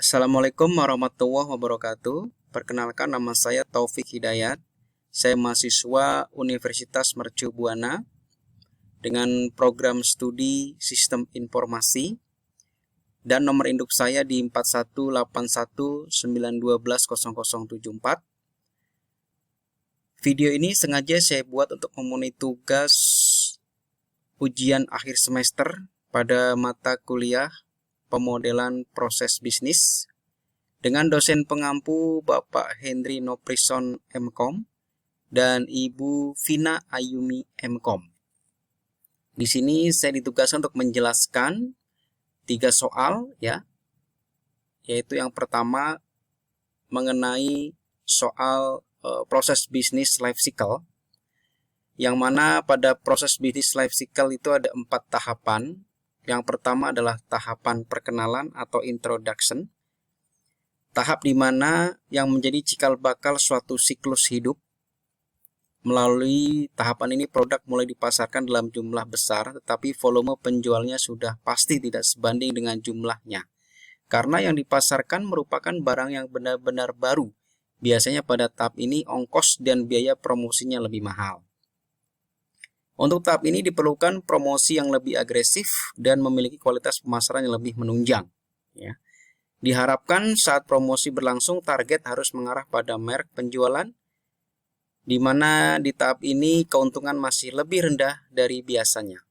Assalamualaikum warahmatullahi wabarakatuh. Perkenalkan, nama saya Taufik Hidayat. Saya mahasiswa Universitas Mercu Buana dengan program studi Sistem Informasi dan nomor induk saya di 418191200074. Video ini sengaja saya buat untuk memenuhi tugas ujian akhir semester pada mata kuliah pemodelan proses bisnis dengan dosen pengampu Bapak Henry Noprison MKom dan Ibu Vina Ayumi MKom. Di sini saya ditugaskan untuk menjelaskan 3 soal ya, yaitu yang pertama mengenai soal proses bisnis life cycle, yang mana pada proses bisnis life cycle itu ada 4 tahapan. Yang pertama adalah tahapan perkenalan atau introduction, tahap di mana yang menjadi cikal bakal suatu siklus hidup. Melalui tahapan ini produk mulai dipasarkan dalam jumlah besar, tetapi volume penjualnya sudah pasti tidak sebanding dengan jumlahnya. Karena yang dipasarkan merupakan barang yang benar-benar baru. Biasanya pada tahap ini ongkos dan biaya promosinya lebih mahal. Untuk tahap ini diperlukan promosi yang lebih agresif dan memiliki kualitas pemasaran yang lebih menunjang. Ya. Diharapkan saat promosi berlangsung target harus mengarah pada merek penjualan, di mana di tahap ini keuntungan masih lebih rendah dari biasanya.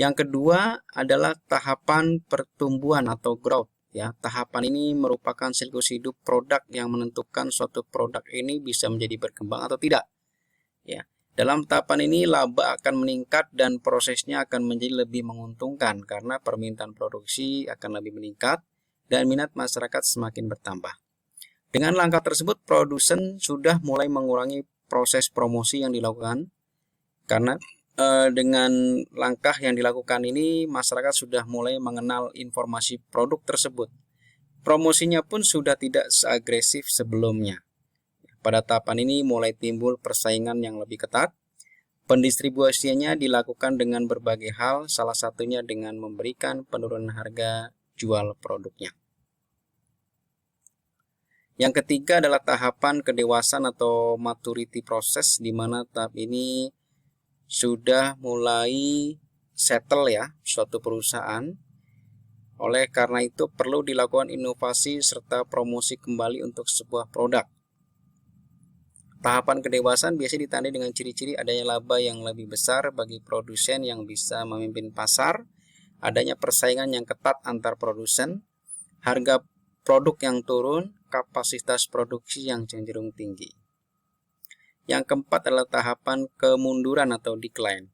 Yang kedua adalah tahapan pertumbuhan atau growth. Ya, tahapan ini merupakan siklus hidup produk yang menentukan suatu produk ini bisa menjadi berkembang atau tidak. Ya, dalam tahapan ini laba akan meningkat dan prosesnya akan menjadi lebih menguntungkan karena permintaan produksi akan lebih meningkat dan minat masyarakat semakin bertambah. Dengan langkah tersebut, produsen sudah mulai mengurangi proses promosi yang dilakukan karena dengan langkah yang dilakukan ini masyarakat sudah mulai mengenal informasi produk tersebut. Promosinya pun sudah tidak seagresif sebelumnya. Pada tahapan ini mulai timbul persaingan yang lebih ketat. Pendistribusiannya dilakukan dengan berbagai hal, salah satunya dengan memberikan penurunan harga jual produknya. Yang ketiga adalah tahapan kedewasaan atau maturity proses, di mana tahap ini sudah mulai settle ya suatu perusahaan. Oleh karena itu perlu dilakukan inovasi serta promosi kembali untuk sebuah produk. Tahapan kedewasaan biasanya ditandai dengan ciri-ciri adanya laba yang lebih besar bagi produsen yang bisa memimpin pasar, adanya persaingan yang ketat antar produsen, harga produk yang turun, kapasitas produksi yang cenderung tinggi. Yang keempat adalah tahapan kemunduran atau decline.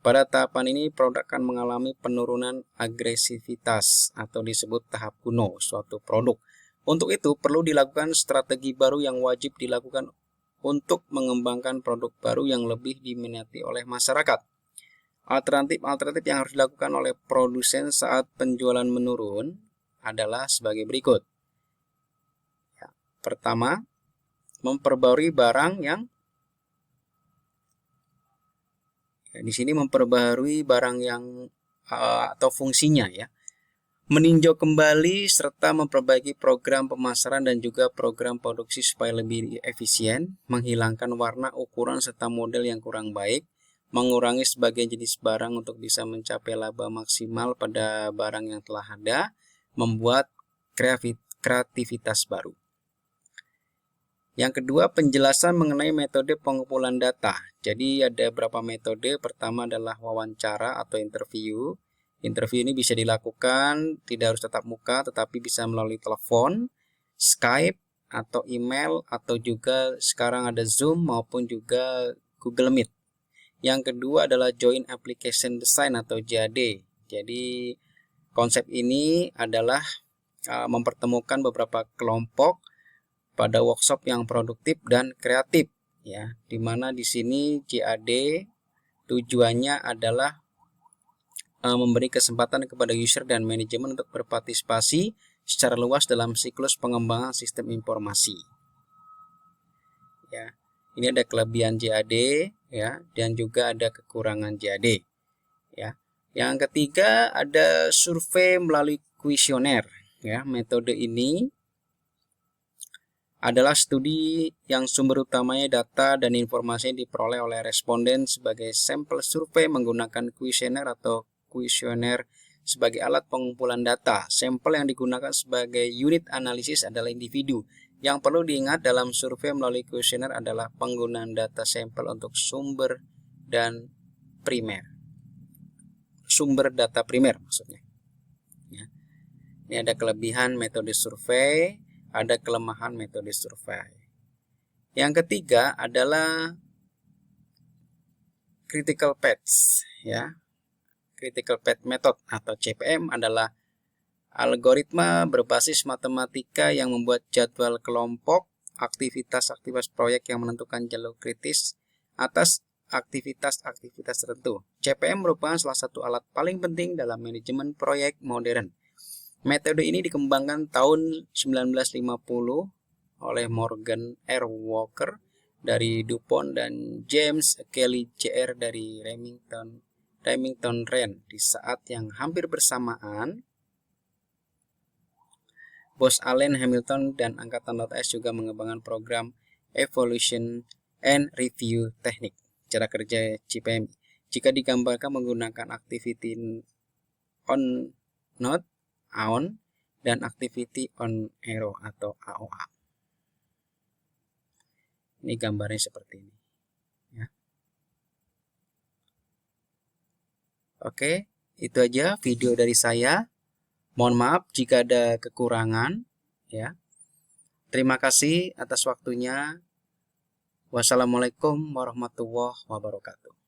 Pada tahapan ini produk akan mengalami penurunan agresivitas atau disebut tahap kuno suatu produk. Untuk itu perlu dilakukan strategi baru yang wajib dilakukan untuk mengembangkan produk baru yang lebih diminati oleh masyarakat. Alternatif yang harus dilakukan oleh produsen saat penjualan menurun adalah sebagai berikut. Ya, pertama, memperbarui barang yang di sini memperbarui barang yang atau fungsinya ya. Meninjau kembali serta memperbaiki program pemasaran dan juga program produksi supaya lebih efisien, menghilangkan warna, ukuran, serta model yang kurang baik, mengurangi sebagian jenis barang untuk bisa mencapai laba maksimal pada barang yang telah ada, membuat kreativitas baru. Yang kedua, penjelasan mengenai metode pengumpulan data. Jadi ada beberapa metode. Pertama adalah wawancara atau interview. Interview ini bisa dilakukan tidak harus tatap muka, tetapi bisa melalui telepon, Skype, atau email, atau juga sekarang ada Zoom maupun juga Google Meet. Yang kedua adalah Joint Application Design atau JAD. Jadi konsep ini adalah mempertemukan beberapa kelompok pada workshop yang produktif dan kreatif, ya. Dimana di sini JAD tujuannya adalah memberi kesempatan kepada user dan manajemen untuk berpartisipasi secara luas dalam siklus pengembangan sistem informasi. Ya, ini ada kelebihan JAD ya, dan juga ada kekurangan JAD. Ya. Yang ketiga ada survei melalui kuesioner. Ya, metode ini adalah studi yang sumber utamanya data dan informasi yang diperoleh oleh responden sebagai sampel survei menggunakan kuesioner atau kuesioner sebagai alat pengumpulan data. Sampel yang digunakan sebagai unit analisis adalah individu. Yang perlu diingat dalam survei melalui kuesioner adalah penggunaan data sampel untuk sumber dan primer. Sumber data primer maksudnya. Ya. Ini ada kelebihan metode survei, ada kelemahan metode survei. Yang ketiga adalah critical path, ya. Critical path method atau CPM adalah algoritma berbasis matematika yang membuat jadwal kelompok, aktivitas-aktivitas proyek yang menentukan jalur kritis atas aktivitas-aktivitas tertentu. CPM merupakan salah satu alat paling penting dalam manajemen proyek modern. Metode ini dikembangkan tahun 1950 oleh Morgan R. Walker dari DuPont dan James Kelly Jr. dari Remington Rand. Di saat yang hampir bersamaan, Bose Allen Hamilton dan Angkatan Laut AS juga mengembangkan program Evaluation and Review Technique. Cara kerja CPM jika digambarkan menggunakan activity on note, on, dan activity on arrow atau AOA. Ini gambarnya seperti ini. Ya. Oke, itu aja video dari saya. Mohon maaf jika ada kekurangan. Ya. Terima kasih atas waktunya. Wassalamualaikum warahmatullahi wabarakatuh.